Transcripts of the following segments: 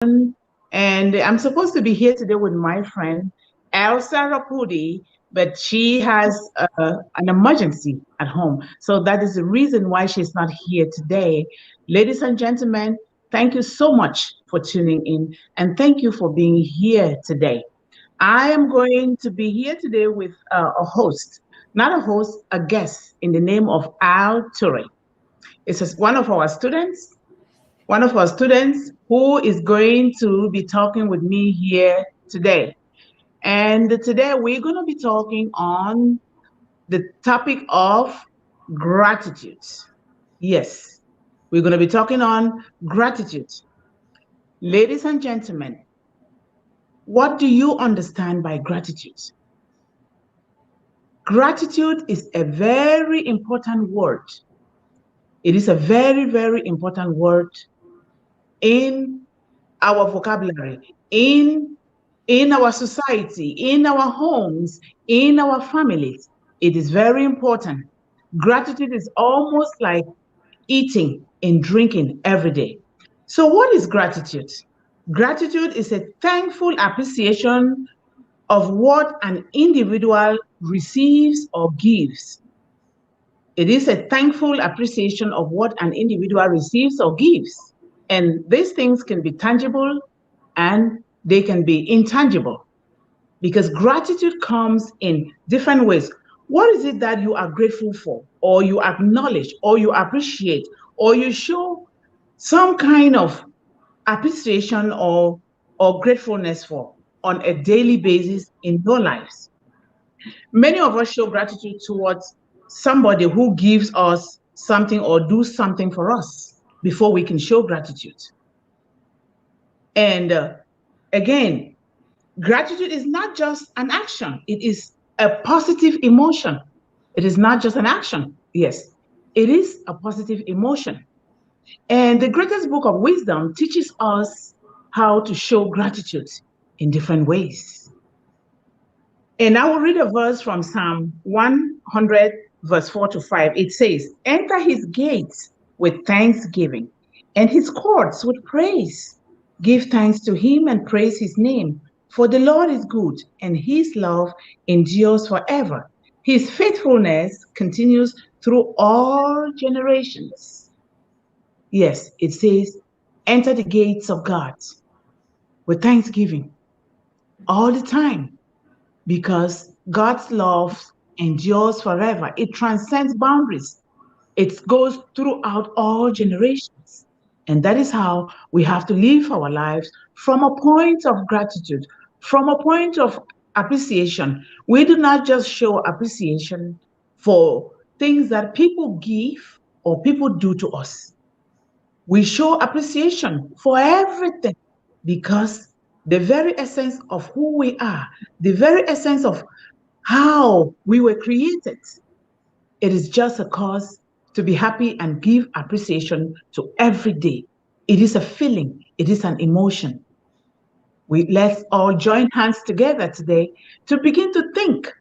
And I'm supposed to be here today with my friend Elsa Rapudi, but she has an emergency at home. So that is the reason why she's not here today. Ladies and gentlemen, thank you so much for tuning in and thank you for being here today. I am going to be here today with a host, not a host, a guest in the name of Al Ture. One of our students who is going to be talking with me here today. And today we're going to be talking on the topic of gratitude. Yes, we're going to be talking on gratitude. Ladies and gentlemen, what do you understand by gratitude? Gratitude is a very important word. It is a very, very important word in our vocabulary, in our society, in our homes, in our families. It is very important. Gratitude is almost like eating and drinking every day. So, what is gratitude? Gratitude is a thankful appreciation of what an individual receives or gives. It is a thankful appreciation of what an individual receives or gives. And these things can be tangible and they can be intangible because gratitude comes in different ways. What is it that you are grateful for, or you acknowledge, or you appreciate, or you show some kind of appreciation or gratefulness for on a daily basis in your lives? Many of us show gratitude towards somebody who gives us something or do something for us before we can show gratitude. And again, gratitude is not just an action, it is a positive emotion. It is not just an action. Yes, it is a positive emotion. And the greatest book of wisdom teaches us how to show gratitude in different ways. And I will read a verse from Psalm 100, verse 4 to 5. It says, enter his gates with thanksgiving and his courts with praise. Give thanks to him and praise his name. For the Lord is good and his love endures forever. His faithfulness continues through all generations. Yes, it says, enter the gates of God with thanksgiving all the time because God's love endures forever. It transcends boundaries. It goes throughout all generations. And that is how we have to live our lives from a point of gratitude, from a point of appreciation. We do not just show appreciation for things that people give or people do to us. We show appreciation for everything because the very essence of who we are, the very essence of how we were created, it is just a cause to be happy and give appreciation to every day. It is a feeling, it is an emotion. Let's all join hands together today to begin to think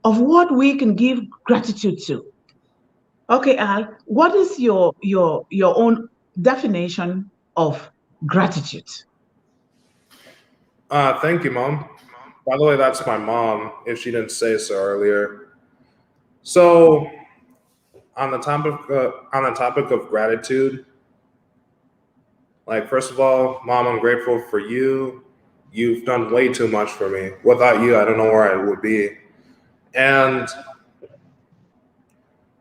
of what we can give gratitude to. Okay, Al, what is your own definition of gratitude? Thank you, Mom. By the way, that's my mom, if she didn't say so earlier. So, on the topic of gratitude, like first of all, Mom, I'm grateful for you. You've done way too much for me. Without you, I don't know where I would be. And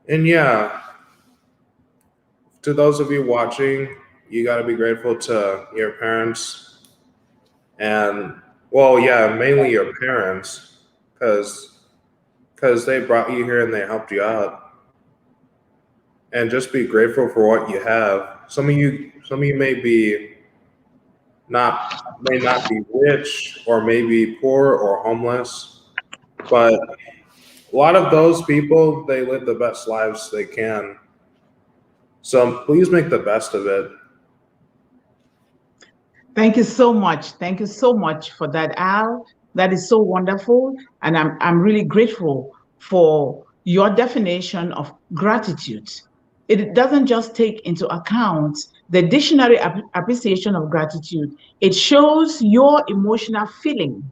and yeah, to those of you watching, you got to be grateful to your parents and well, yeah, mainly your parents, because they brought you here and they helped you out. And just be grateful for what you have. Some of you may not be rich or maybe poor or homeless, but a lot of those people, they live the best lives they can. So please make the best of it. Thank you so much. Thank you so much for that, Al. That is so wonderful. And I'm really grateful for your definition of gratitude. It doesn't just take into account The dictionary appreciation of gratitude, it shows your emotional feelings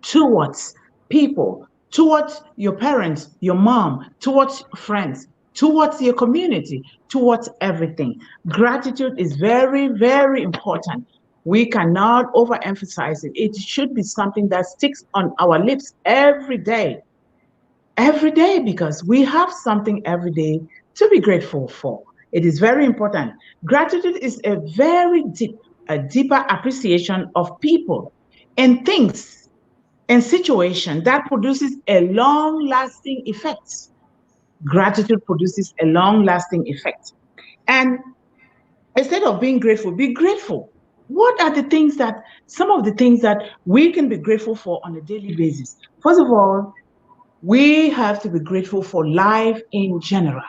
towards people, towards your parents, your mom, towards friends, towards your community, towards everything. Gratitude is very, very important. We cannot overemphasize it. It should be something that sticks on our lips every day, because we have something every day to be grateful for. It is very important. Gratitude is a deeper appreciation of people and things and situation that produces a long lasting effect. Gratitude produces a long lasting effect. And instead of being grateful, be grateful. What are some of the things that we can be grateful for on a daily basis? First of all, we have to be grateful for life in general.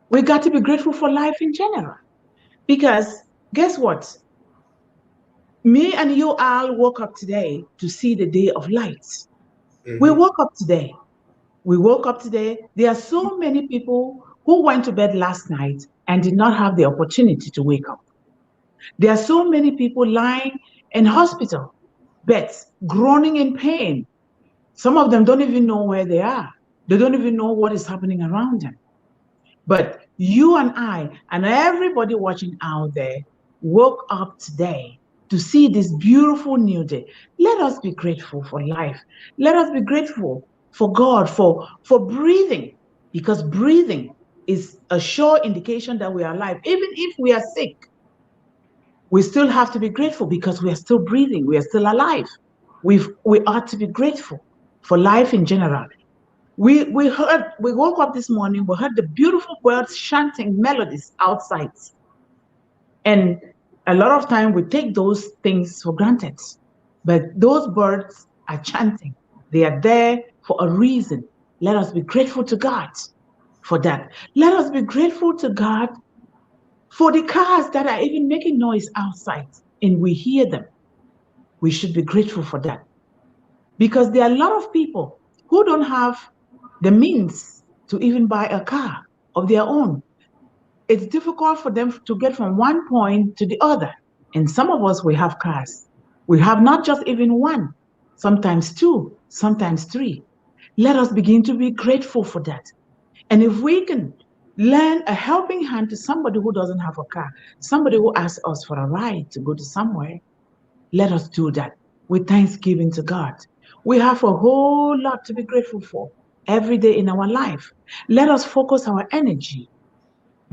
We got to be grateful for life in general. Because guess what? Me and you all woke up today to see the day of light. We Hmm. woke up today. We woke up today. There are so many people who went to bed last night and did not have the opportunity to wake up. There are so many people lying in hospital beds, groaning in pain. Some of them don't even know where they are. They don't even know what is happening around them. But you and I and everybody watching out there woke up today to see this beautiful new day. Let us be grateful for life. Let us be grateful for God for breathing, because breathing is a sure indication that we are alive. Even if we are sick, we still have to be grateful because we are still breathing, we are still alive. We ought to be grateful for life in general. We woke up this morning, we heard the beautiful birds chanting melodies outside. And a lot of time we take those things for granted. But those birds are chanting. They are there for a reason. Let us be grateful to God for that. Let us be grateful to God for the cars that are even making noise outside and we hear them. We should be grateful for that. Because there are a lot of people who don't have the means to even buy a car of their own. It's difficult for them to get from one point to the other. And some of us, we have cars. We have not just even one, sometimes two, sometimes three. Let us begin to be grateful for that. And if we can lend a helping hand to somebody who doesn't have a car, somebody who asks us for a ride to go to somewhere, let us do that with thanksgiving to God. We have a whole lot to be grateful for every day in our life. Let us focus our energy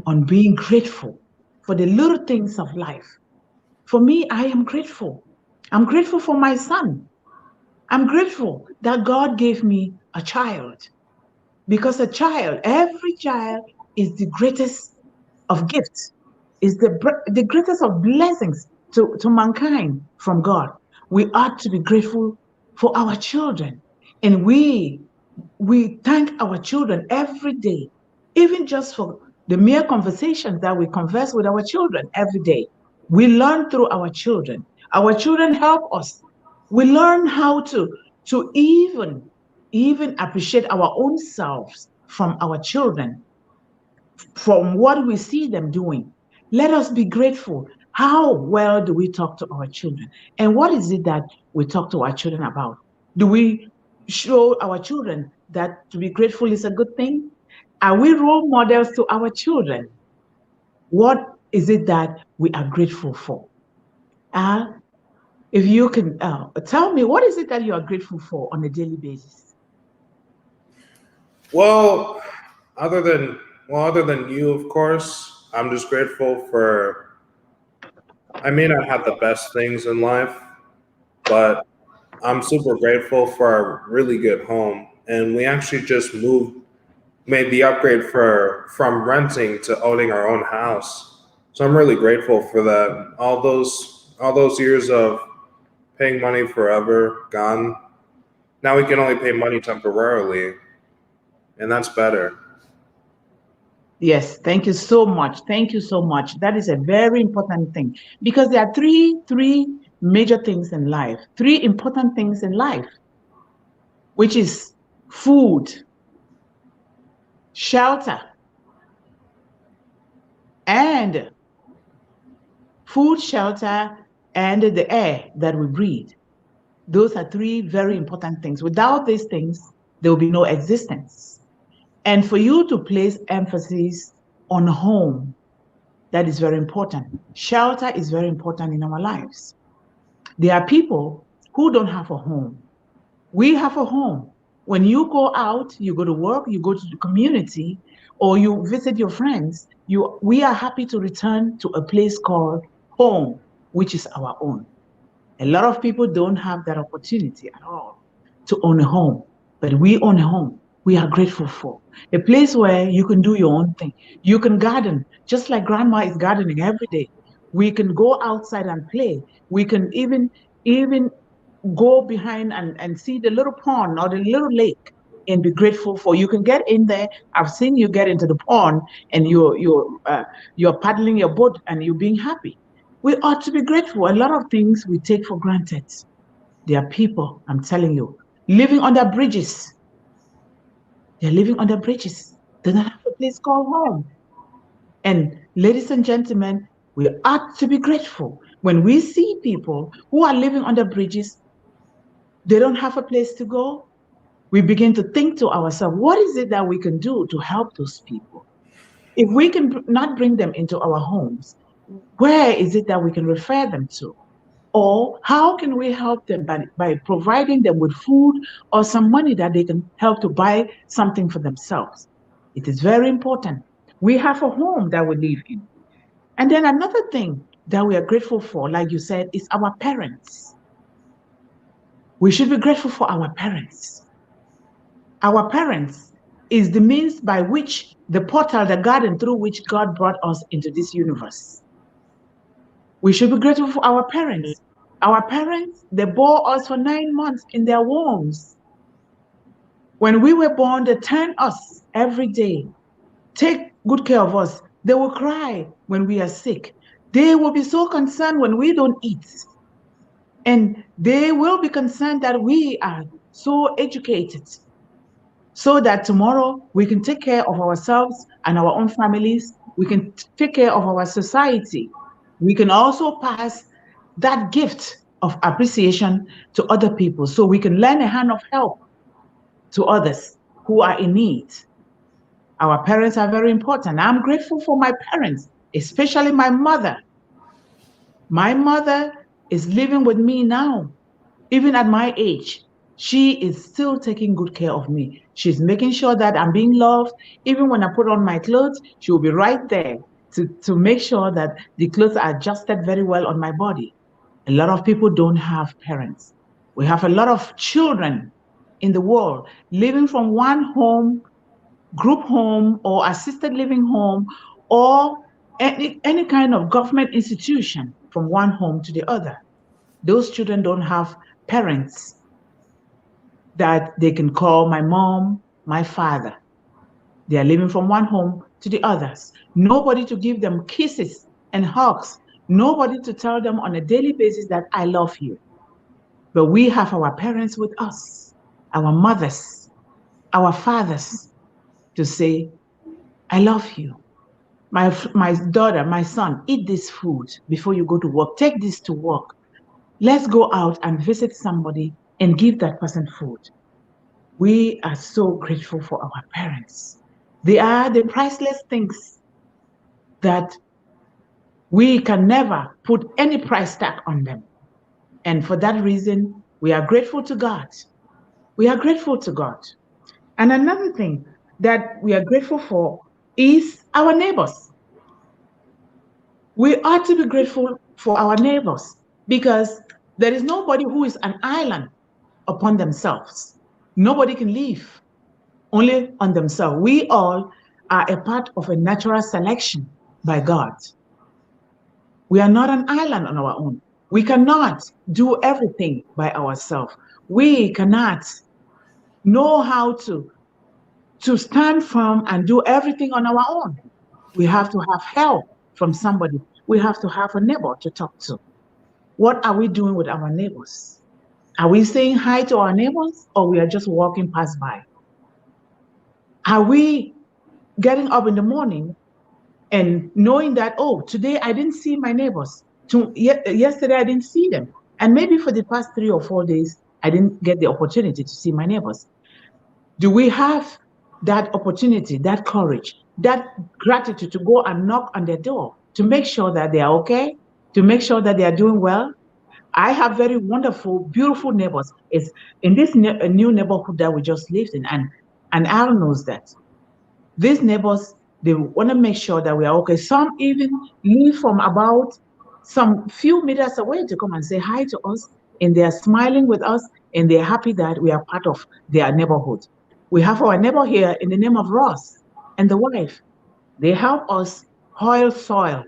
on being grateful for the little things of life. For me, I am grateful. I'm grateful for my son. I'm grateful that God gave me a child, because every child is the greatest of gifts, is the greatest of blessings to mankind from God. We ought to be grateful for our children. And we thank our children every day, even just for the mere conversations that we converse with our children every day. We learn through our children. Our children help us. We learn how to even appreciate our own selves from our children, from what we see them doing. Let us be grateful. How well do we talk to our children? And what is it that we talk to our children about? Do we show our children that to be grateful is a good thing? Are we role models to our children? What is it that we are grateful for? Uh, if you can tell me, what is it that you are grateful for on a daily basis? Well, other than other than you, of course, I'm just grateful for. I may not have the best things in life, but I'm super grateful for a really good home. And we actually just made the upgrade from renting to owning our own house. So I'm really grateful for that. All those years of paying money forever gone. Now we can only pay money temporarily, and that's better. Yes, thank you so much. Thank you so much. That is a very important thing, because there are three major things in life, three important things in life, which is food, shelter, and food, shelter, and the air that we breathe. Those are three very important things. Without these things, there will be no existence. And for you to place emphasis on home, that is very important. Shelter is very important in our lives. There are people who don't have a home. We have a home. When you go out, you go to work, you go to the community, or you visit your friends, we are happy to return to a place called home, which is our own. A lot of people don't have that opportunity at all to own a home, but we own a home. We are grateful for a place where you can do your own thing. You can garden, just like grandma is gardening every day. We can go outside and play. We can even go behind and see the little pond or the little lake and be grateful for. You can get in there. I've seen you get into the pond and you're paddling your boat and you're being happy. We ought to be grateful. A lot of things we take for granted. There are people, I'm telling you, living under bridges. They're living under bridges. They don't have a place called home. And ladies and gentlemen, we ought to be grateful when we see people who are living under bridges. They don't have a place to go. We begin to think to ourselves, what is it that we can do to help those people? If we can not bring them into our homes, where is it that we can refer them to? Or how can we help them by providing them with food or some money that they can help to buy something for themselves? It is very important. We have a home that we live in. And then another thing that we are grateful for, like you said, is our parents. We should be grateful for our parents. Our parents is the means by which the portal, the garden through which God brought us into this universe. We should be grateful for our parents. Our parents, they bore us for 9 months in their wombs. When we were born, they turned us every day, take good care of us. They will cry when we are sick. They will be so concerned when we don't eat. And they will be concerned that we are so educated so that tomorrow we can take care of ourselves and our own families. We can take care of our society. We can also pass that gift of appreciation to other people so we can lend a hand of help to others who are in need. Our parents are very important. I'm grateful for my parents, especially my mother. My mother is living with me now, even at my age. She is still taking good care of me. She's making sure that I'm being loved. Even when I put on my clothes, she will be right there to make sure that the clothes are adjusted very well on my body. A lot of people don't have parents. We have a lot of children in the world living from one home, group home, or assisted living home, or any kind of government institution from one home to the other. Those children don't have parents that they can call my mom, my father. They are living from one home to the others. Nobody to give them kisses and hugs. Nobody to tell them on a daily basis that I love you. But we have our parents with us, our mothers, our fathers to say, I love you. My daughter, my son, eat this food before you go to work. Take this to work. Let's go out and visit somebody and give that person food. We are so grateful for our parents. They are the priceless things that we can never put any price tag on them. And for that reason, we are grateful to God. We are grateful to God. And another thing that we are grateful for is our neighbors. We ought to be grateful for our neighbors because there is nobody who is an island upon themselves. Nobody can live only on themselves. We all are a part of a natural selection by God. We are not an island on our own. We cannot do everything by ourselves. We cannot know how to stand firm and do everything on our own. We have to have help from somebody. We have to have a neighbor to talk to. What are we doing with our neighbors? Are we saying hi to our neighbors or we are just walking past by? Are we getting up in the morning and knowing that, oh, today I didn't see my neighbors. Yesterday I didn't see them. And maybe for the past 3 or 4 days, I didn't get the opportunity to see my neighbors. Do we have that opportunity, that courage, that gratitude to go and knock on their door to make sure that they are okay, to make sure that they are doing well? I have very wonderful, beautiful neighbors. It's in this new neighborhood that we just lived in, and Al knows that. These neighbors, they want to make sure that we are okay. Some even leave from about some few meters away to come and say hi to us, and they are smiling with us, and they're happy that we are part of their neighborhood. We have our neighbor here in the name of Ross and the wife. They help us hoil soil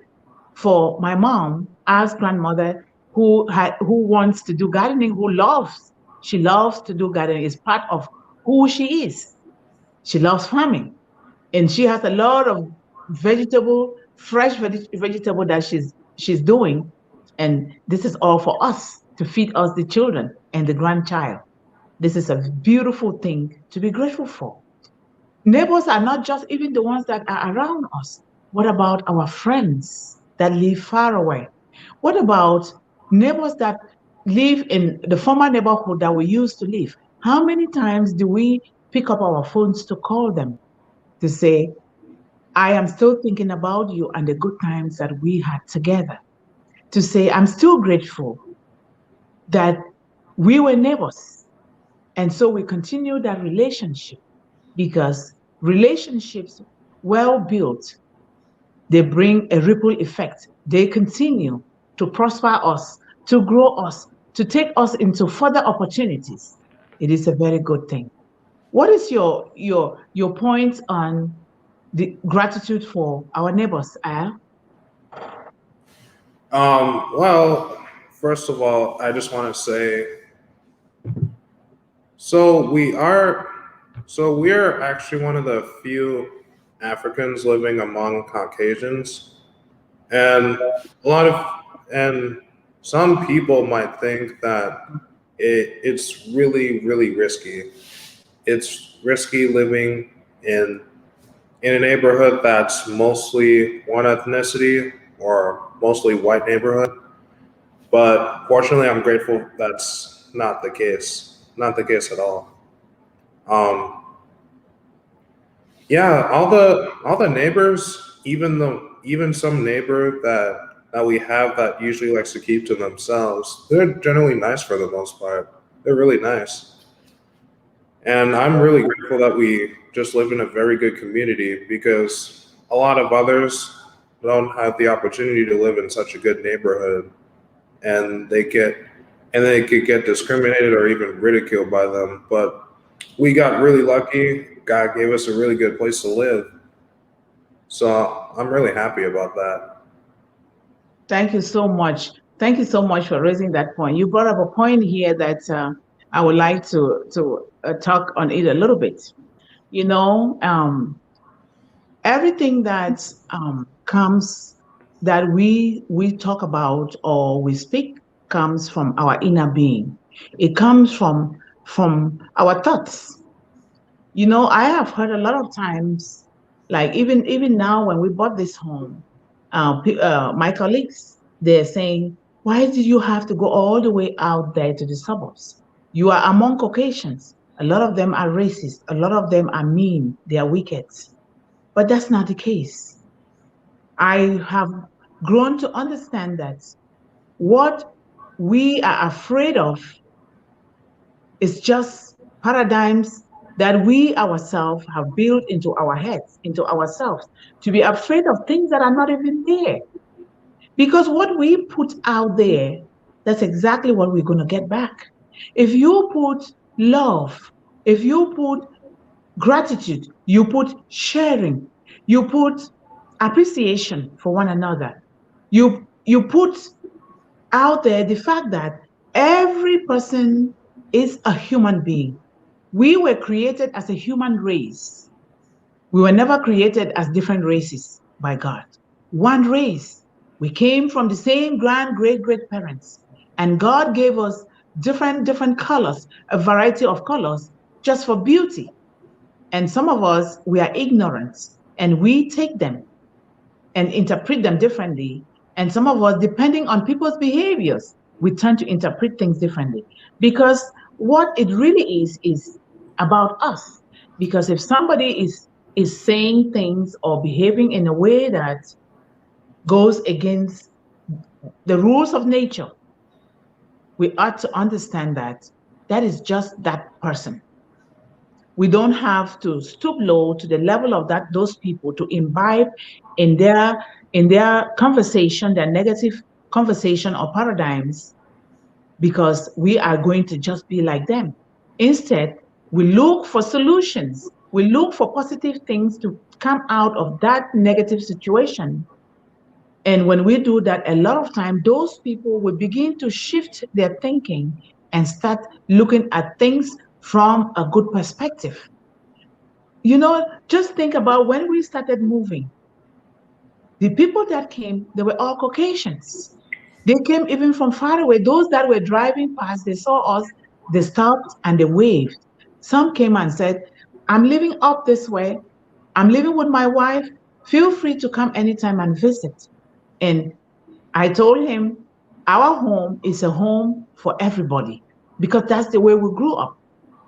for my mom, as grandmother, who wants to do gardening, she loves to do gardening. It's part of who she is. She loves farming, and she has a lot of fresh vegetable that she's doing, and this is all for us to feed us the children and the grandchild. This is a beautiful thing to be grateful for. Neighbors are not just even the ones that are around us. What about our friends that live far away? What about neighbors that live in the former neighborhood that we used to live? How many times do we pick up our phones to call them to say, I am still thinking about you and the good times that we had together? To say, I'm still grateful that we were neighbors. And so we continue that relationship, because relationships well built, they bring a ripple effect. They continue to prosper us, to grow us, to take us into further opportunities. It is a very good thing. What is your point on the gratitude for our neighbors, Al? Well, first of all, I just want to say, so we are, so we're actually one of the few Africans living among Caucasians, and a lot of, and some people might think that it's really, really risky. It's risky living in a neighborhood that's mostly one ethnicity or mostly white neighborhood. But fortunately, I'm grateful that's not the case. Not the case at all. Um, yeah, all the neighbors, even some neighbor that we have that usually likes to keep to themselves, they're generally nice for the most part. They're really nice. And I'm really grateful that we just live in a very good community, because a lot of others don't have the opportunity to live in such a good neighborhood, and they could get discriminated or even ridiculed by them. But we got really lucky. God gave us a really good place to live. So I'm really happy about that. Thank you so much. Thank you so much for raising that point. You brought up a point here that I would like to talk on it a little bit. You know, everything that comes that we talk about or we speak comes from our inner being. It comes from our thoughts. You know, I have heard a lot of times, like even now when we bought this home, my colleagues, they're saying, why did you have to go all the way out there to the suburbs? You are among Caucasians. A lot of them are racist. A lot of them are mean. They are wicked. But that's not the case. I have grown to understand that what we are afraid of is just paradigms that we ourselves have built into our heads, into ourselves, to be afraid of things that are not even there. Because what we put out there, that's exactly what we're going to get back. If you put love, if you put gratitude, you put sharing, you put appreciation for one another, you put out there the fact that every person is a human being. We were created as a human race. We were never created as different races by God. One race. We came from the same grand great great parents. And God gave us different colors, a variety of colors, just for beauty. And some of us, we are ignorant, and we take them and interpret them differently And some of us, depending on people's behaviors, we tend to interpret things differently. Because what it really is about us. Because if somebody is saying things or behaving in a way that goes against the rules of nature, we ought to understand that that is just that person. We don't have to stoop low to the level of those people to imbibe in their conversation, their negative conversation or paradigms, because we are going to just be like them. Instead, we look for solutions. We look for positive things to come out of that negative situation. And when we do that, a lot of time, those people will begin to shift their thinking and start looking at things from a good perspective. Just think about when we started moving. The people that came, they were all Caucasians. They came even from far away. Those that were driving past, they saw us, they stopped and they waved. Some came and said, I'm living up this way. I'm living with my wife. Feel free to come anytime and visit. And I told him, our home is a home for everybody because that's the way we grew up.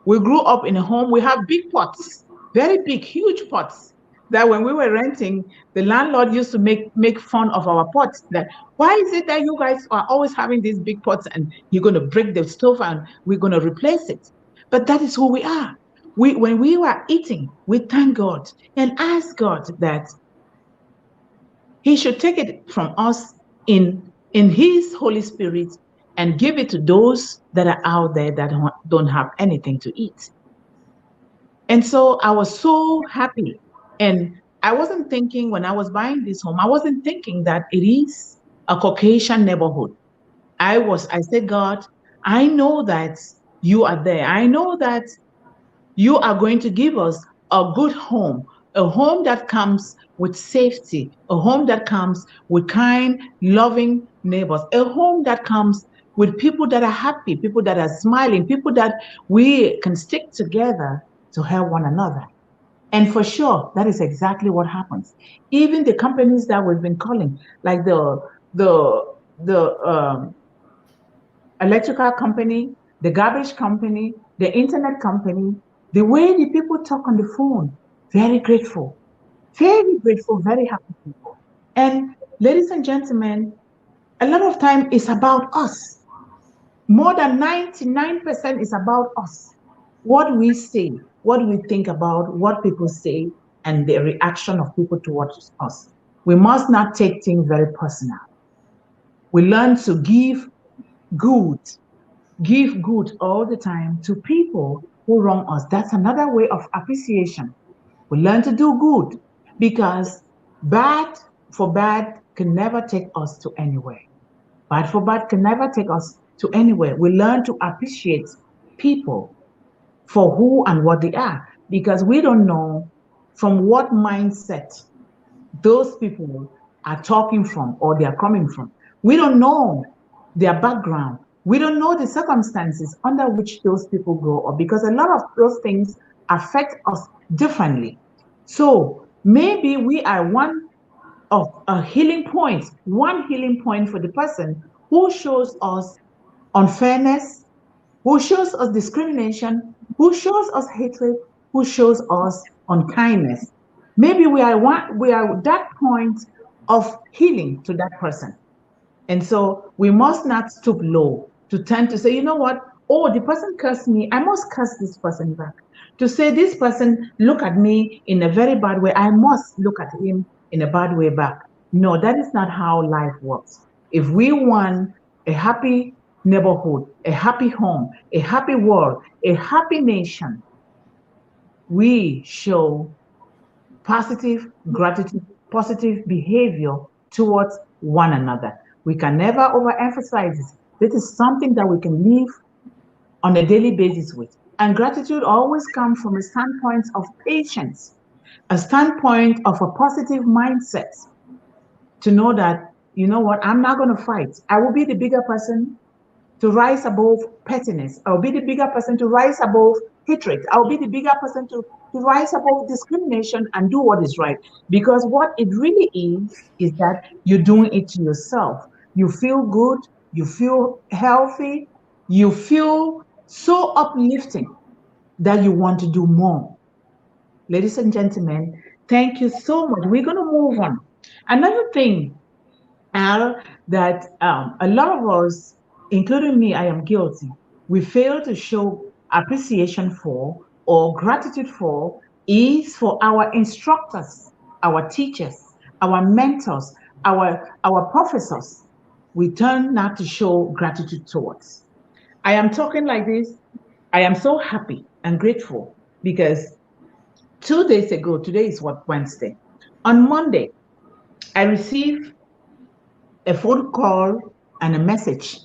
We grew up in a home, we have big pots, very big, huge pots. That when we were renting, the landlord used to make fun of our pots. That why is it that you guys are always having these big pots and you're going to break the stove and we're going to replace it? But that is who we are. When we were eating, we thank God and ask God that He should take it from us in His Holy Spirit and give it to those that are out there that don't have anything to eat. And so I was so happy. And I wasn't thinking when I was buying this home, I wasn't thinking that it is a Caucasian neighborhood. I said, God, I know that you are there. I know that you are going to give us a good home, a home that comes with safety, a home that comes with kind, loving neighbors, a home that comes with people that are happy, people that are smiling, people that we can stick together to help one another. And for sure, that is exactly what happens. Even the companies that we've been calling, like the electrical company, the garbage company, the internet company, the way the people talk on the phone, very grateful, very happy people. And ladies and gentlemen, a lot of time is about us. More than 99% is about us. What we say, what we think about, what people say, and the reaction of people towards us. We must not take things very personal. We learn to good, give good all the time to people who wrong us. That's another way of appreciation. We learn to do good because bad for bad can never take us to anywhere. Bad for bad can never take us to anywhere. We learn to appreciate people for who and what they are because we don't know from what mindset those people are talking from or they are coming from. We don't know their background. We don't know the circumstances under which those people grow up because a lot of those things affect us differently. So maybe we are one of a healing point, one healing point for the person who shows us unfairness, who shows us discrimination, who shows us hatred, who shows us unkindness. Maybe we are that point of healing to that person. And so we must not stoop low to tend to say, you know what? Oh, the person cursed me. I must curse this person back. To say this person look at me in a very bad way, I must look at him in a bad way back. No, that is not how life works. If we want a happy neighborhood, a happy home, a happy world, a happy nation, we show positive gratitude, positive behavior towards one another. We can never overemphasize this. This is something that we can live on a daily basis with. And gratitude always comes from a standpoint of patience, a standpoint of a positive mindset to know that, you know what, I'm not going to fight. I will be the bigger person to rise above pettiness. I'll be the bigger person to rise above hatred. I'll be the bigger person to to rise above discrimination and do what is right. Because what it really is that you're doing it to yourself. You feel good, you feel healthy, you feel so uplifting that you want to do more. Ladies and gentlemen, thank you so much. We're going to move on. Another thing, Al, that a lot of us, including me, I am guilty, we fail to show appreciation for or gratitude for is for our instructors, our teachers, our mentors, our professors. We turn not to show gratitude towards. I am talking like this. I am so happy and grateful because 2 days ago, today is what, Wednesday. On Monday, I received a phone call and a message.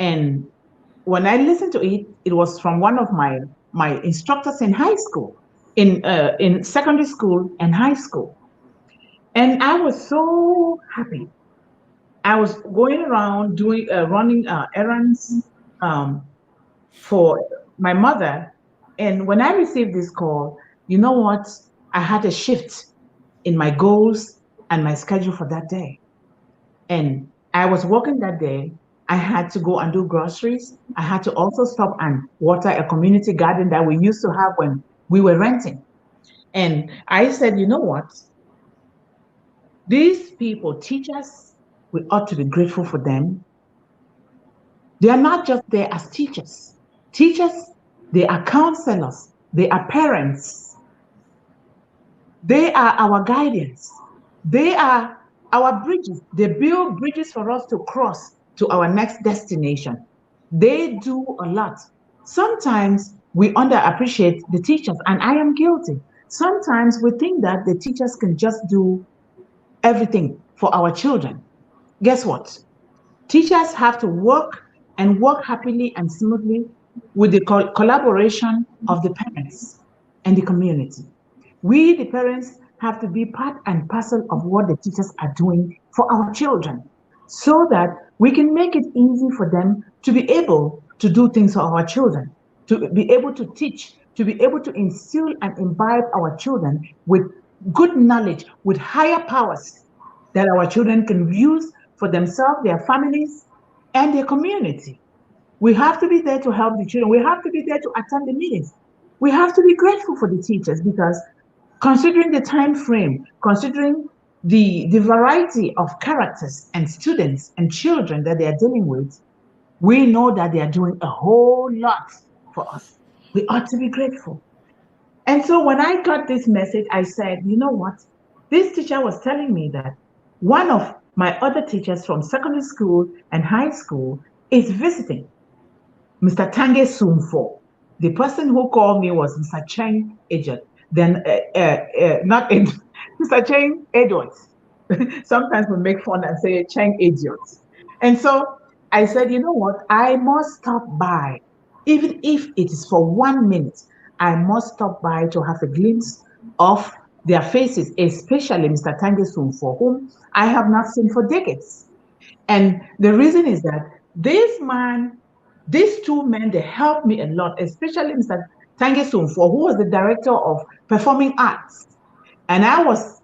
And when I listened to it, it was from one of my instructors in high school, in secondary school and high school. And I was so happy. I was going around doing running errands um, for my mother. And when I received this call, you know what? I had a shift in my goals and my schedule for that day. And I was working that day. I had to go and do groceries. I had to also stop and water a community garden that we used to have when we were renting. And I said, you know what? These people, teachers, we ought to be grateful for them. They are not just there as teachers. Teachers, they are counselors, they are parents, they are our guardians, they are our bridges. They build bridges for us to cross to our next destination. They do a lot. Sometimes we underappreciate the teachers, and I am guilty. Sometimes we think that the teachers can just do everything for our children. Guess what? Teachers have to work and work happily and smoothly with the collaboration of the parents and the community. We, the parents, have to be part and parcel of what the teachers are doing for our children so that we can make it easy for them to be able to do things for our children, to be able to teach, to be able to instill and imbibe our children with good knowledge, with higher powers that our children can use for themselves, their families, and their community. We have to be there to help the children. We have to be there to attend the meetings. We have to be grateful for the teachers because considering the time frame, considering the variety of characters and students and children that they are dealing with, we know that they are doing a whole lot for us. We ought to be grateful. And so when I got this message, I said, you know what? This teacher was telling me that one of my other teachers from secondary school and high school is visiting Mr. Tange Sumfo. The person who called me was Mr. Cheng Ejot. Then, not Mr. Cheng Edwards. Sometimes we make fun and say Cheng Edwards. And so I said, you know what? I must stop by, even if it is for 1 minute. I must stop by to have a glimpse of their faces, especially Mr. Tange Sumfo, whom I have not seen for decades. And the reason is that this man, these two men, they helped me a lot, especially Mr. Tange Sumfo, who was the director of performing arts. And I was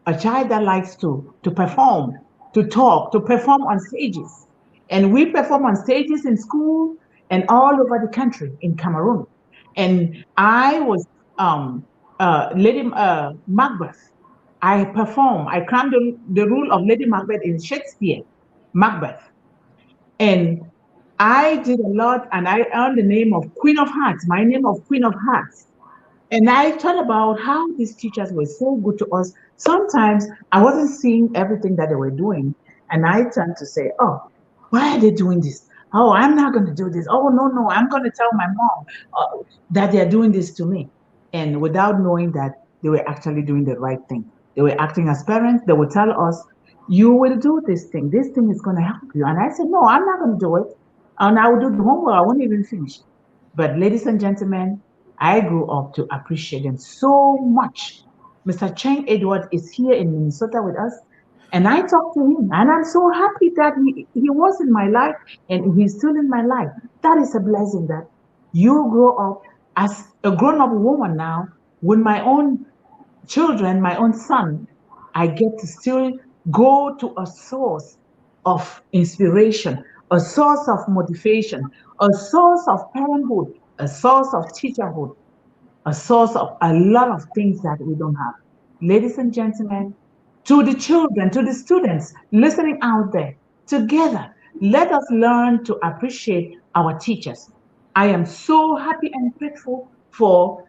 a child that likes to perform, to talk, to perform on stages. And we perform on stages in school and all over the country in Cameroon. And I was Lady Macbeth. I perform, I crammed the role of Lady Macbeth in Shakespeare, Macbeth. And I did a lot and I earned the name of Queen of Hearts, my name of Queen of Hearts. And I thought about how these teachers were so good to us. Sometimes I wasn't seeing everything that they were doing. And I tend to say, oh, why are they doing this? Oh, I'm not going to do this. Oh, no, no, I'm going to tell my mom that they're doing this to me. And without knowing that they were actually doing the right thing. They were acting as parents. They would tell us, you will do this thing. This thing is going to help you. And I said, no, I'm not going to do it. And I will do the homework. I won't even finish. But ladies and gentlemen, I grew up to appreciate them so much. Mr. Cheng Edward is here in Minnesota with us. And I talked to him, and I'm so happy that he was in my life and he's still in my life. That is a blessing that you grow up As a grown-up woman now, with my own children, my own son, I get to still go to a source of inspiration, a source of motivation, a source of parenthood, a source of teacherhood, a source of a lot of things that we don't have. Ladies and gentlemen, to the children, to the students listening out there, together, let us learn to appreciate our teachers. I am so happy and grateful for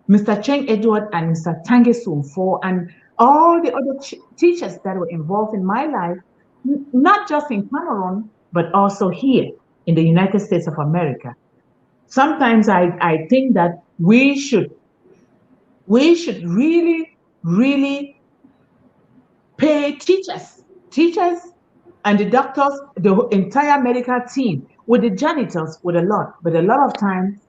Mr. Cheng Edward and Mr. Tange Soon for and all the other teachers that were involved in my life, not just in Cameroon, but also here in the United States of America. Sometimes I think that we should really pay teachers and the doctors, the entire medical team, with the janitors, with a lot. But a lot of times,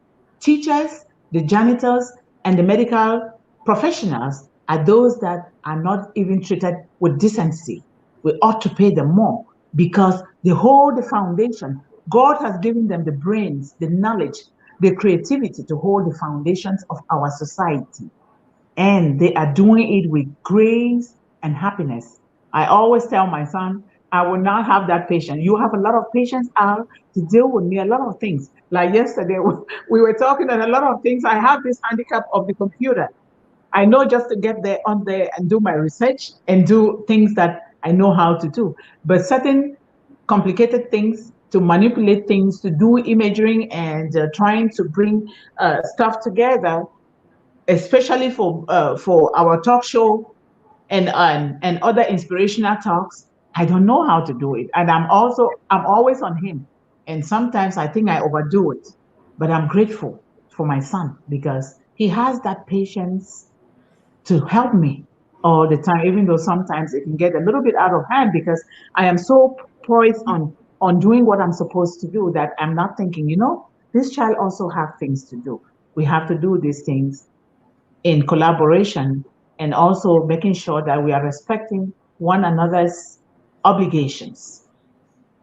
teachers, the janitors, and the medical professionals are those that are not even treated with decency. We ought to pay them more because they hold the foundation. God has given them the brains, the knowledge, the creativity to hold the foundations of our society, and they are doing it with grace and happiness. I always tell my son, I will not have that patience. You have a lot of patience, Al, to deal with me, a lot of things. Like yesterday, we were talking, and a lot of things. I have this handicap of the computer. I know just to get there on there and do my research and do things that I know how to do. But certain complicated things, to manipulate things, to do imaging and trying to bring stuff together, especially for our talk show and other inspirational talks. I don't know how to do it, and I'm always on him, and sometimes I think I overdo it. But I'm grateful for my son because he has that patience to help me all the time, even though sometimes it can get a little bit out of hand because I am so poised on doing what I'm supposed to do that I'm not thinking, this child also have things to do. We have to do these things in collaboration and also making sure that we are respecting one another's obligations.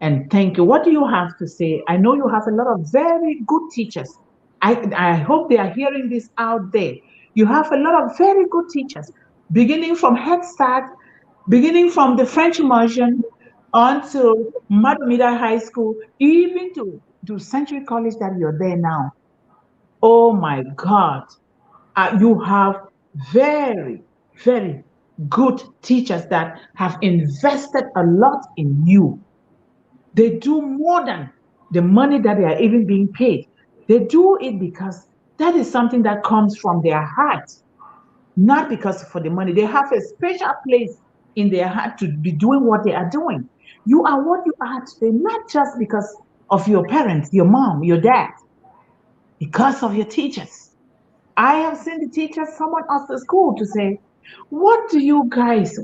And thank you. What do you have to say? I know you have a lot of very good teachers. I hope they are hearing this out there. You have a lot of very good teachers, beginning from Head Start, beginning from the French immersion on to Madamida High School, even to Century College that you're there now. Oh my God, you have very, very good teachers that have invested a lot in you. They do more than the money that they are even being paid. They do it because that is something that comes from their heart, not because for the money. They have a special place in their heart to be doing what they are doing. You are what you are today, not just because of your parents, your mom, your dad, because of your teachers. I have seen the teachers, someone asked the school to say, what are you guys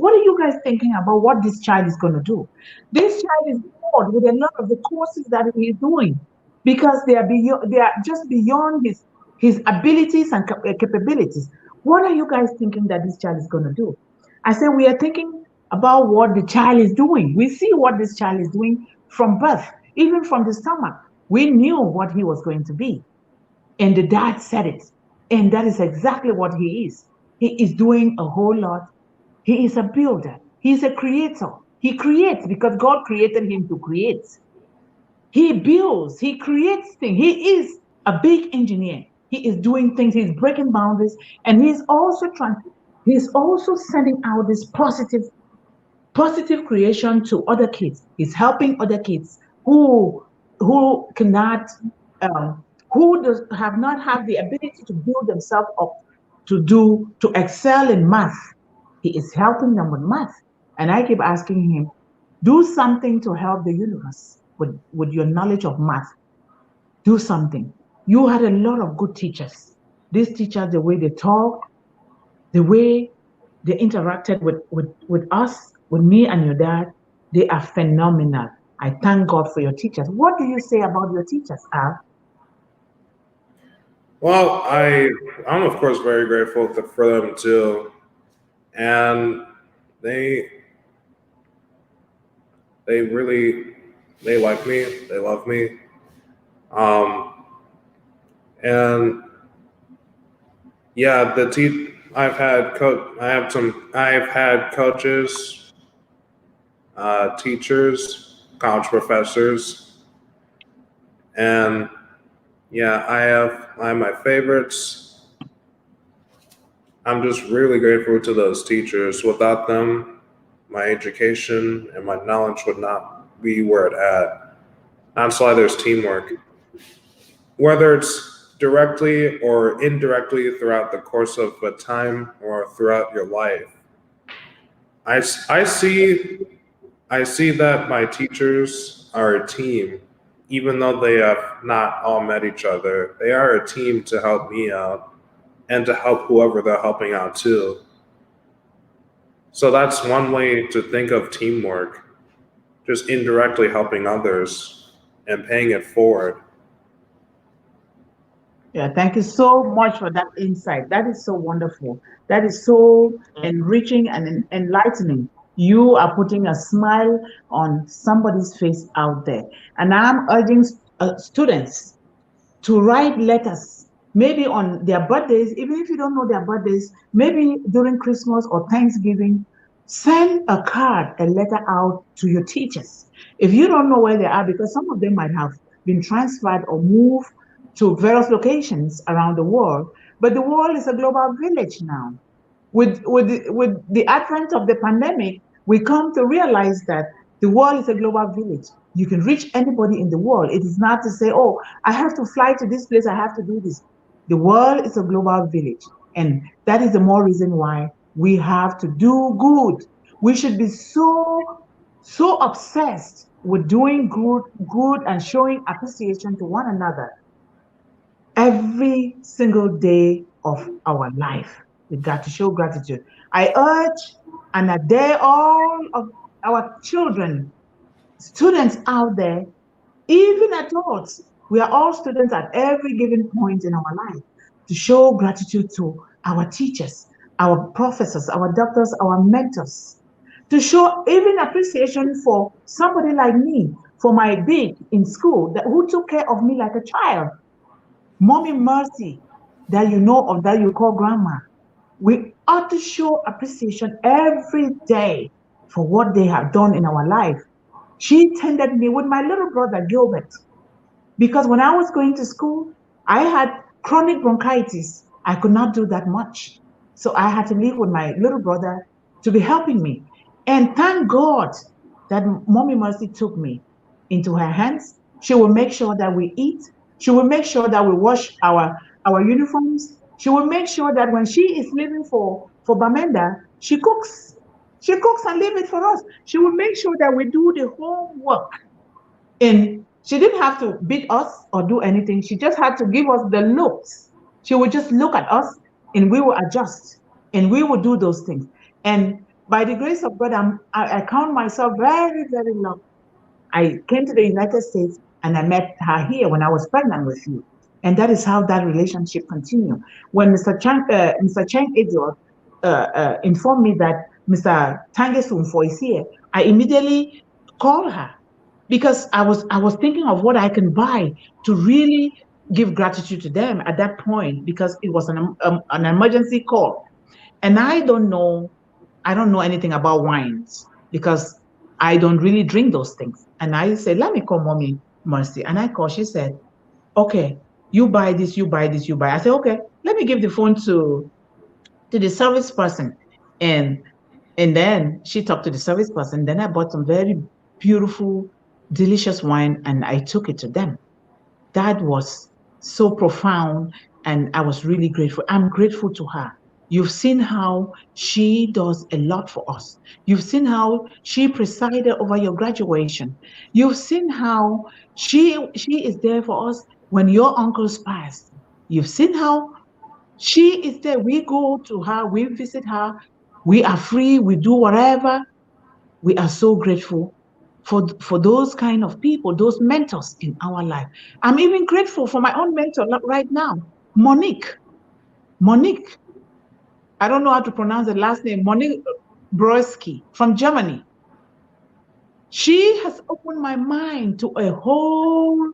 thinking about what this child is going to do? This child is bored with a lot of the courses that he is doing because they are just beyond his abilities and capabilities. What are you guys thinking that this child is going to do? I said, we are thinking about what the child is doing. We see what this child is doing from birth, even from the stomach. We knew what he was going to be. And the dad said it. And that is exactly what he is. He is doing a whole lot. He is a builder. He is a creator. He creates because God created him to create. He builds, he creates things. He is a big engineer. He is doing things, he's breaking boundaries, and he's also sending out this positive creation to other kids. He's helping other kids who cannot who have not have the ability to build themselves up to excel in math. He is helping them with math. And I keep asking him, do something to help the universe with your knowledge of math. Do something. You had a lot of good teachers. These teachers, the way they talk, the way they interacted with us, with me and your dad, they are phenomenal. I thank God for your teachers. What do you say about your teachers, Al? Well, I'm of course very grateful for them too, and they they really they like me, they love me, um, and Yeah, I've had coaches, teachers, college professors, and yeah, I have my favorites. I'm just really grateful to those teachers. Without them, my education and my knowledge would not be where it at. That's why there's teamwork. Whether it's directly or indirectly throughout the course of a time or throughout your life. I I see that my teachers are a team, even though they have not all met each other. They are a team to help me out and to help whoever they're helping out too. So that's one way to think of teamwork, just indirectly helping others and paying it forward. Yeah, thank you so much for that insight. That is so wonderful. That is so enriching and enlightening. You are putting a smile on somebody's face out there. And I'm urging students to write letters, maybe on their birthdays, even if you don't know their birthdays, maybe during Christmas or Thanksgiving, send a card, a letter out to your teachers. If you don't know where they are, because some of them might have been transferred or moved to various locations around the world, but the world is a global village now. With the advent of the pandemic, we come to realize that the world is a global village. You can reach anybody in the world. It is not to say, oh, I have to fly to this place, I have to do this. The world is a global village. And that is the more reason why we have to do good. We should be so obsessed with doing good and showing appreciation to one another every single day of our life. We got to show gratitude. I urge and I dare all of our children, students out there, even adults, we are all students at every given point in our life, to show gratitude to our teachers, our professors, our doctors, our mentors, to show even appreciation for somebody like me, for my big in school that who took care of me like a child. Mommy Mercy, that you know of, that you call grandma. We ought to show appreciation every day for what they have done in our life. She tended me with my little brother Gilbert because when I was going to school, I had chronic bronchitis. I could not do that much. So I had to live with my little brother to be helping me. And thank God that Mommy Mercy took me into her hands. She will make sure that we eat. She will make sure that we wash our uniforms. She will make sure that when she is leaving for Bamenda, she cooks. She cooks and leave it for us. She will make sure that we do the homework, and she didn't have to beat us or do anything. She just had to give us the looks. She would just look at us and we will adjust and we will do those things. And by the grace of God, I count myself very, very lucky. I came to the United States and I met her here when I was pregnant with you. And that is how that relationship continued. When Mr. Cheng Ediot informed me that Mr. Tangesumfo is here, I immediately called her because I was thinking of what I can buy to really give gratitude to them at that point because it was an emergency call. And I don't know anything about wines because I don't really drink those things. And I said, let me call Mommy Mercy. And I called, she said, okay, you buy this, you buy this, you buy. I said, okay, let me give the phone to the service person. And and then she talked to the service person. Then I bought some very beautiful, delicious wine and I took it to them. That was so profound. And I was really grateful. I'm grateful to her. You've seen how she does a lot for us. You've seen how she presided over your graduation. You've seen how she is there for us when your uncles passed. You've seen how she is there. We go to her, we visit her, we are free, we do whatever. We are so grateful for those kind of people, those mentors in our life. I'm even grateful for my own mentor right now, Monique. Monique, I don't know how to pronounce the last name, Monique Broski from Germany. She has opened my mind to a whole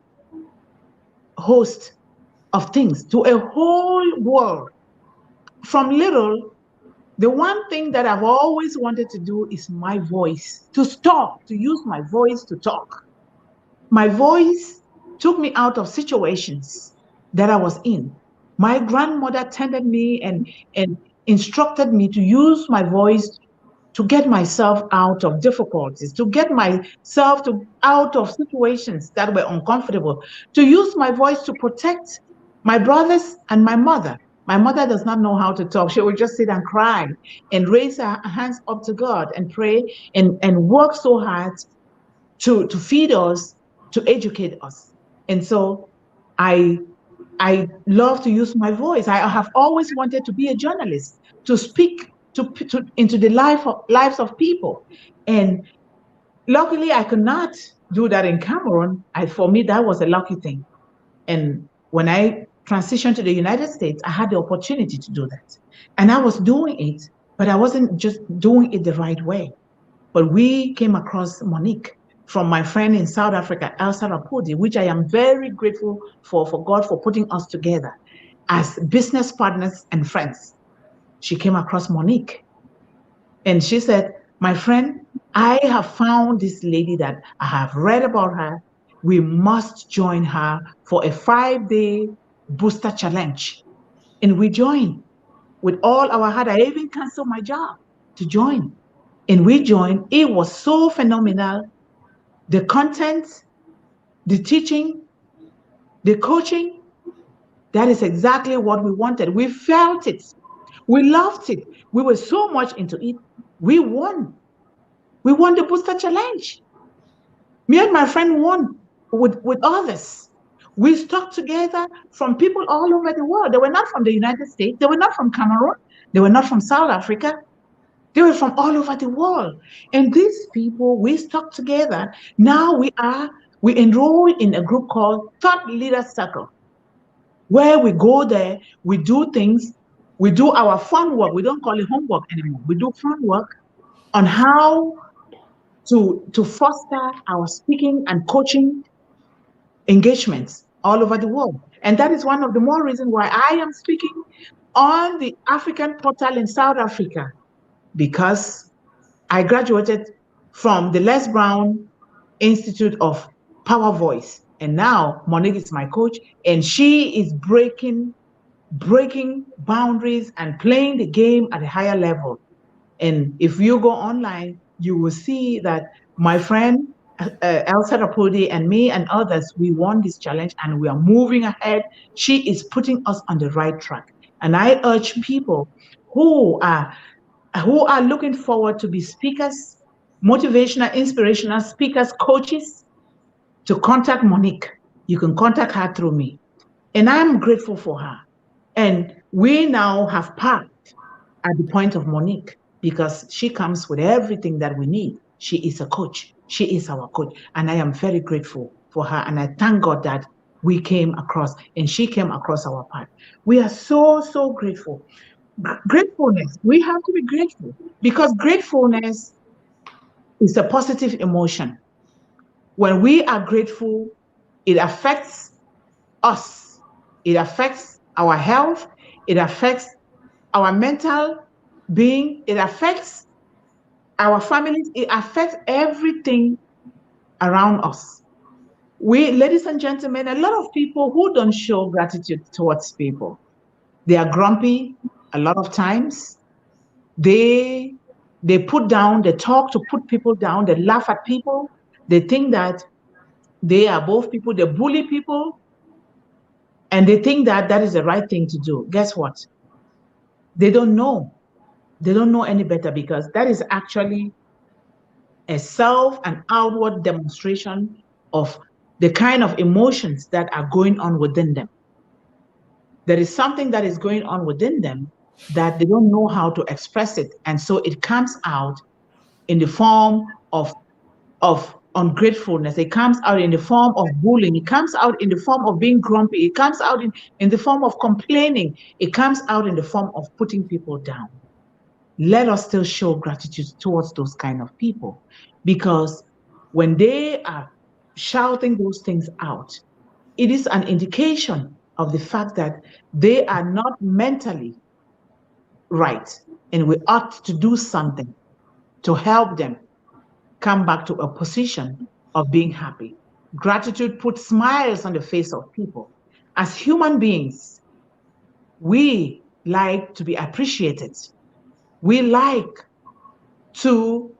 host of things, to a whole world. from little, the one thing that I've always wanted to do is my voice, to talk, to use my voice to talk. My voice took me out of situations that I was in. My grandmother tended me and instructed me to use my voice to get myself out of difficulties, to get myself out of situations that were uncomfortable, to use my voice to protect my brothers and my mother. My mother does not know how to talk. She would just sit and cry and raise her hands up to God and pray and work so hard to feed us, to educate us. And so I I love to use my voice. I have always wanted to be a journalist, to speak into the lives of people. And luckily, I could not do that in Cameroon. For me, that was a lucky thing. And when I transitioned to the United States, I had the opportunity to do that. And I was doing it, but I wasn't just doing it the right way. But we came across Monique from my friend in South Africa, Elsa Yvonne, which I am very grateful for God for putting us together as business partners and friends. She came across Monique and she said, my friend, I have found this lady that I have read about her. We must join her for a 5-day booster challenge. And we joined with all our heart. I even canceled my job to join. And we joined. It was so phenomenal. The content, the teaching, the coaching, that is exactly what we wanted. We felt it. We loved it. We were so much into it. We won. We won the booster challenge. Me and my friend won with others. We stuck together from people all over the world. They were not from the United States. They were not from Cameroon. They were not from South Africa. They were from all over the world. And these people, we stuck together. Now we enroll in a group called Thought Leader Circle, where we go there, we do things, we do our fun work. We don't call it homework anymore. We do fun work on how to foster our speaking and coaching engagements all over the world. And that is one of the more reasons why I am speaking on the African portal in South Africa, because I graduated from the Les Brown Institute of Power Voice. And now Monique is my coach, and she is breaking boundaries and playing the game at a higher level. And if you go online, you will see that my friend Elsa Yvonne and me and others, we won this challenge and we are moving ahead. She is putting us on the right track. And I urge people who are looking forward to be speakers, motivational, inspirational speakers, coaches, to contact Monique. You can contact her through me. And I'm grateful for her. And we now have parked at the point of Monique because she comes with everything that we need. She is a coach. She is our coach. And I am very grateful for her. And I thank God that we came across and she came across our path. We are so, so grateful. Gratefulness, we have to be grateful because gratefulness is a positive emotion. When we are grateful, it affects us, it affects our health, it affects our mental being, it affects our families, it affects everything around us. Ladies and gentlemen, a lot of people who don't show gratitude towards people, they are grumpy a lot of times. They put down, they talk to put people down, they laugh at people, they think that they are both people, they bully people, and they think that that is the right thing to do. Guess what? They don't know. They don't know any better because that is actually a self and outward demonstration of the kind of emotions that are going on within them. There is something that is going on within them that they don't know how to express it. And so it comes out in the form of ungratefulness. It comes out in the form of bullying. It comes out in the form of being grumpy. It comes out in the form of complaining. It comes out in the form of putting people down. Let us still show gratitude towards those kind of people, because when they are shouting those things out, it is an indication of the fact that they are not mentally right. And we ought to do something to help them come back to a position of being happy. Gratitude puts smiles on the face of people. As human beings, we like to be appreciated. We like to,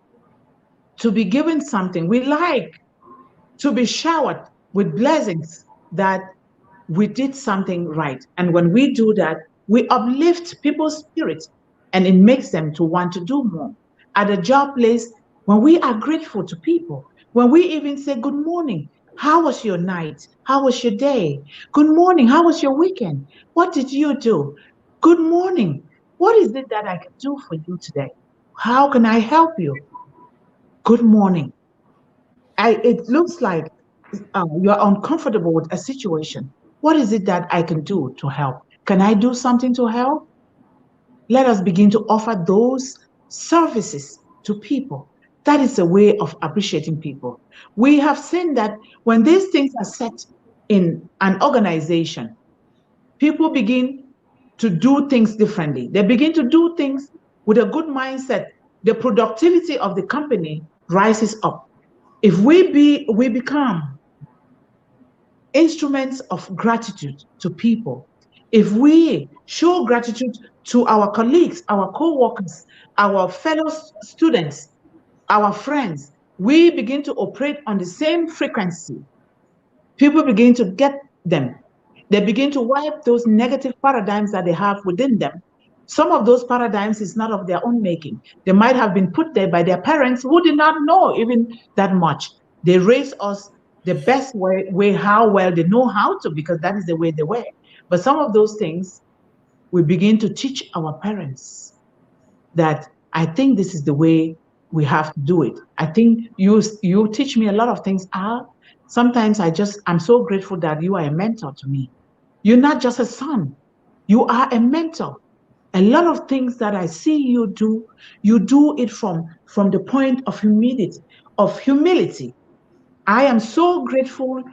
to be given something. We like to be showered with blessings that we did something right. And when we do that, we uplift people's spirits and it makes them to want to do more. At a job place, when we are grateful to people, when we even say, good morning, how was your night? How was your day? Good morning, how was your weekend? What did you do? Good morning, what is it that I can do for you today? How can I help you? Good morning. It looks like you're uncomfortable with a situation. What is it that I can do to help? Can I do something to help? Let us begin to offer those services to people. That is a way of appreciating people. We have seen that when these things are set in an organization, people begin to do things differently. They begin to do things with a good mindset. The productivity of the company rises up. If we become instruments of gratitude to people, if we show gratitude to our colleagues, our co-workers, our fellow students, our friends, we begin to operate on the same frequency. People begin to get them. They begin to wipe those negative paradigms that they have within them. Some of those paradigms is not of their own making. They might have been put there by their parents who did not know even that much. They raised us the best way how well they know how to, because that is the way they were. But some of those things we begin to teach our parents that I think this is the way we have to do it. I think you teach me a lot of things. Sometimes I'm so grateful that you are a mentor to me. You're not just a son, you are a mentor. A lot of things that I see you do it from the point of humility. I am so grateful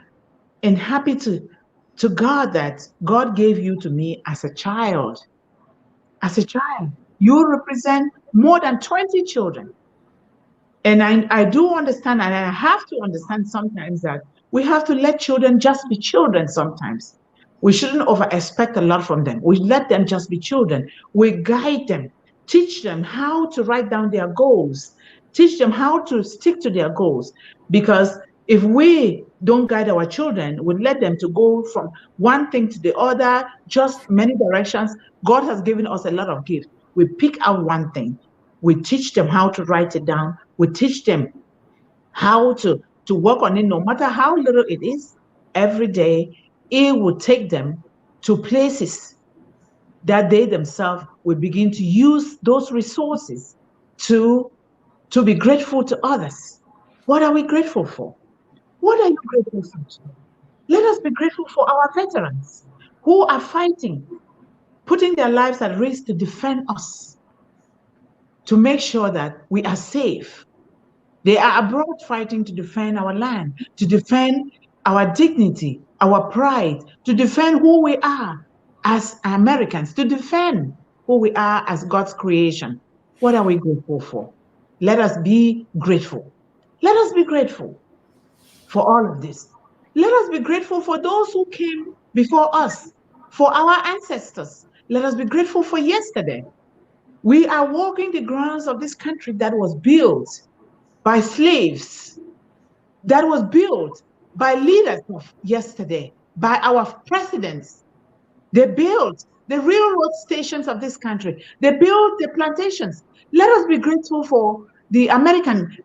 and happy to God that God gave you to me as a child. As a child, you represent more than 20 children. And I do understand, and I have to understand sometimes that we have to let children just be children sometimes. We shouldn't over expect a lot from them. We let them just be children. We guide them, teach them how to write down their goals, teach them how to stick to their goals. Because if we don't guide our children, we let them to go from one thing to the other, just many directions. God has given us a lot of gifts. We pick out one thing. We teach them how to write it down. We teach them how to work on it, no matter how little it is. Every day, it will take them to places that they themselves will begin to use those resources to be grateful to others. What are we grateful for? What are you grateful for today? Let us be grateful for our veterans who are fighting, putting their lives at risk to defend us, to make sure that we are safe. They are abroad fighting to defend our land, to defend our dignity, our pride, to defend who we are as Americans, to defend who we are as God's creation. What are we grateful for? Let us be grateful. Let us be grateful for all of this. Let us be grateful for those who came before us, for our ancestors. Let us be grateful for yesterday. We are walking the grounds of this country that was built by slaves, that was built by leaders of yesterday, by our presidents. They built the railroad stations of this country. They built the plantations. Let us be grateful for the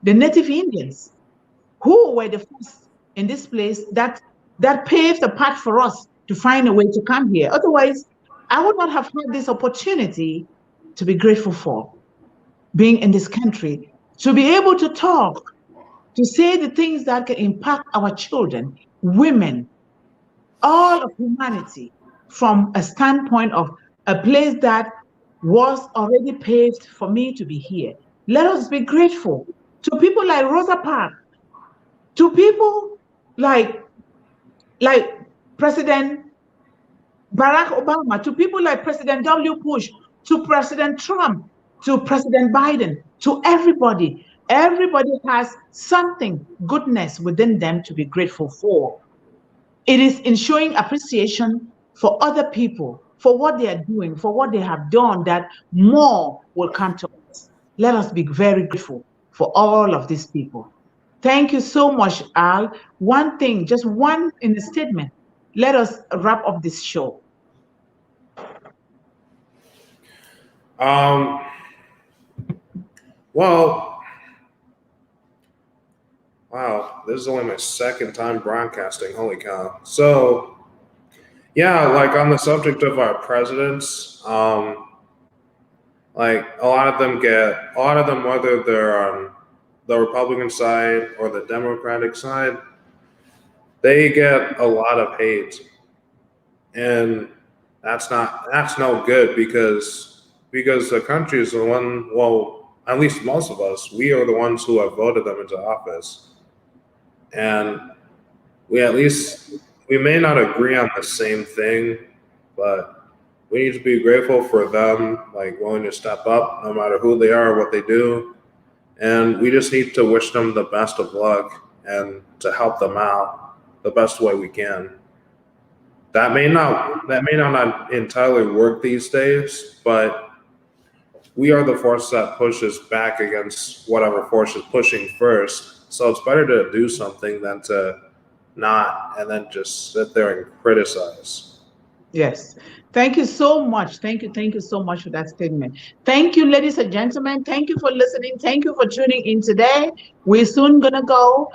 native Indians, who were the first in this place that paved the path for us to find a way to come here. Otherwise, I would not have had this opportunity to be grateful for being in this country, to be able to talk, to say the things that can impact our children, women, all of humanity, from a standpoint of a place that was already paved for me to be here. Let us be grateful to people like Rosa Parks, to people like President Barack Obama, to people like President W. Bush, to President Trump, to President Biden, to everybody. Everybody has something, goodness within them to be grateful for. It is in showing appreciation for other people, for what they are doing, for what they have done, that more will come to us. Let us be very grateful for all of these people. Thank you so much, Al. One thing, just one in the statement. Let us wrap up this show. Um, well, wow, this is only my second time broadcasting. Holy cow. So, yeah, like on the subject of our presidents, like a lot of them, whether they're on the Republican side or the Democratic side, they get a lot of hate. And that's no good because the country is the one, well, at least most of us, we are the ones who have voted them into office. And we at least we may not agree on the same thing, but we need to be grateful for them, like willing to step up no matter who they are or what they do. And we just need to wish them the best of luck and to help them out the best way we can. That may not entirely work these days, but we are the force that pushes back against whatever force is pushing first. So it's better to do something than to not and then just sit there and criticize. Yes. Thank you so much. Thank you so much for that statement. Thank you, ladies and gentlemen. Thank you for listening. Thank you for tuning in today. We're soon gonna go.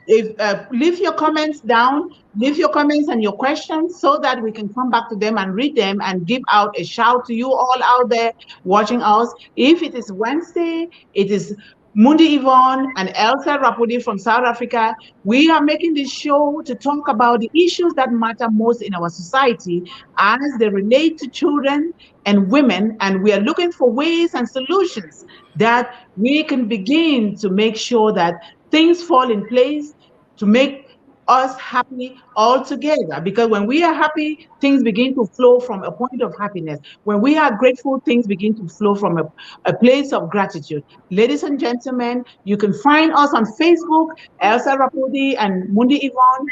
If leave your comments down, leave your comments and your questions so that we can come back to them and read them and give out a shout to you all out there watching us. If it is Wednesday, it is Mundi Yvonne and Elsa Rapudi from South Africa. We are making this show to talk about the issues that matter most in our society as they relate to children and women, and we are looking for ways and solutions that we can begin to make sure that things fall in place to make us happy all together. Because when we are happy, things begin to flow from a point of happiness. When we are grateful, things begin to flow from a place of gratitude. Ladies and gentlemen, you can find us on Facebook, Elsa Rapodi and Mundi Yvonne.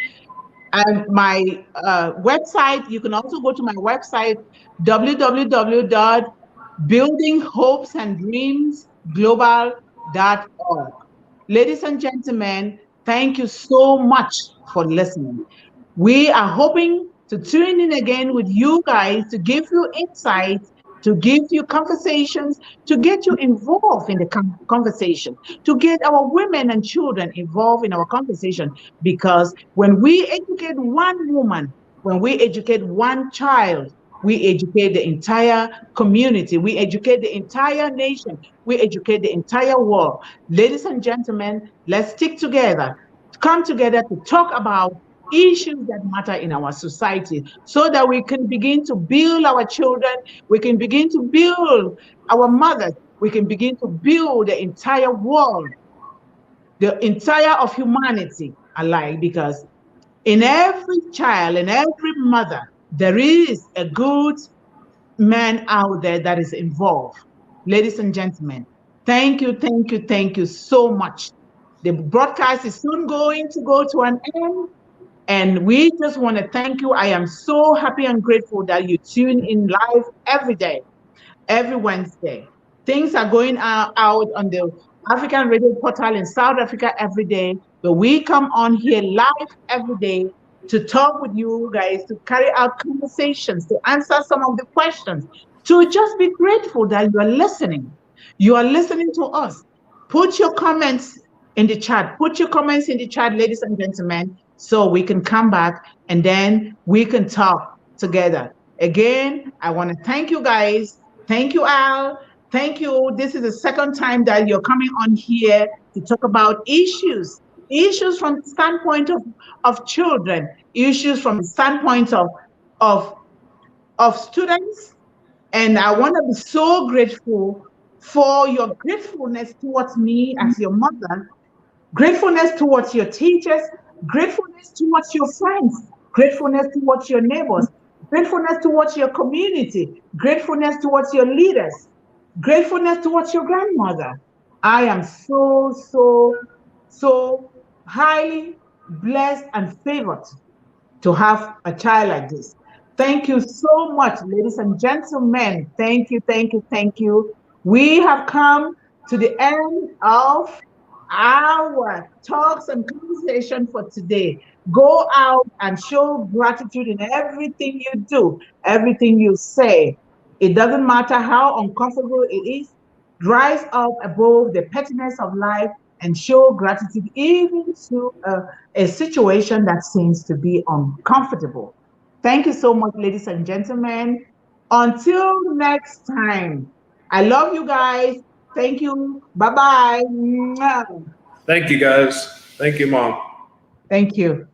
And my website, you can also go to my website, www.buildinghopesandreamsglobal.org. Ladies and gentlemen, thank you so much for listening. We are hoping to tune in again with you guys to give you insights, to give you conversations, to get you involved in the conversation, to get our women and children involved in our conversation. Because when we educate one woman, when we educate one child, we educate the entire community, we educate the entire nation, we educate the entire world. Ladies and gentlemen, let's stick together, come together to talk about issues that matter in our society so that we can begin to build our children, we can begin to build our mothers, we can begin to build the entire world, the entire of humanity alike. Because in every child, in every mother, there is a good man out there that is involved. Ladies and gentlemen, thank you so much. The broadcast is soon going to go to an end, and we just want to thank you. I am so happy and grateful that you tune in live every day, every Wednesday. Things are going out on the African radio portal in South Africa every day, but we come on here live every day to talk with you guys, to carry out conversations, to answer some of the questions, to just be grateful that you are listening. You are listening to us. Put your comments in the chat. Put your comments in the chat, ladies and gentlemen, so we can come back and then we can talk together. Again, I want to thank you guys. Thank you, Al. Thank you. This is the second time that you're coming on here to talk about issues from the standpoint of children, issues from the standpoint of, of students. And I want to be so grateful for your gratefulness towards me as your mother, gratefulness towards your teachers, gratefulness towards your friends, gratefulness towards your neighbors, gratefulness towards your community, gratefulness towards your leaders, gratefulness towards your grandmother. I am so highly blessed and favored to have a child like this. Thank you so much, ladies and gentlemen. Thank you, thank you, thank you. We have come to the end of our talks and conversation for today. Go out and show gratitude in everything you do, everything you say. It doesn't matter how uncomfortable it is. Rise up above the pettiness of life and show gratitude even to a situation that seems to be uncomfortable. Thank you so much, ladies and gentlemen. Until next time, I love you guys. Thank you. Bye bye. Thank you, guys. Thank you, Mom. Thank you.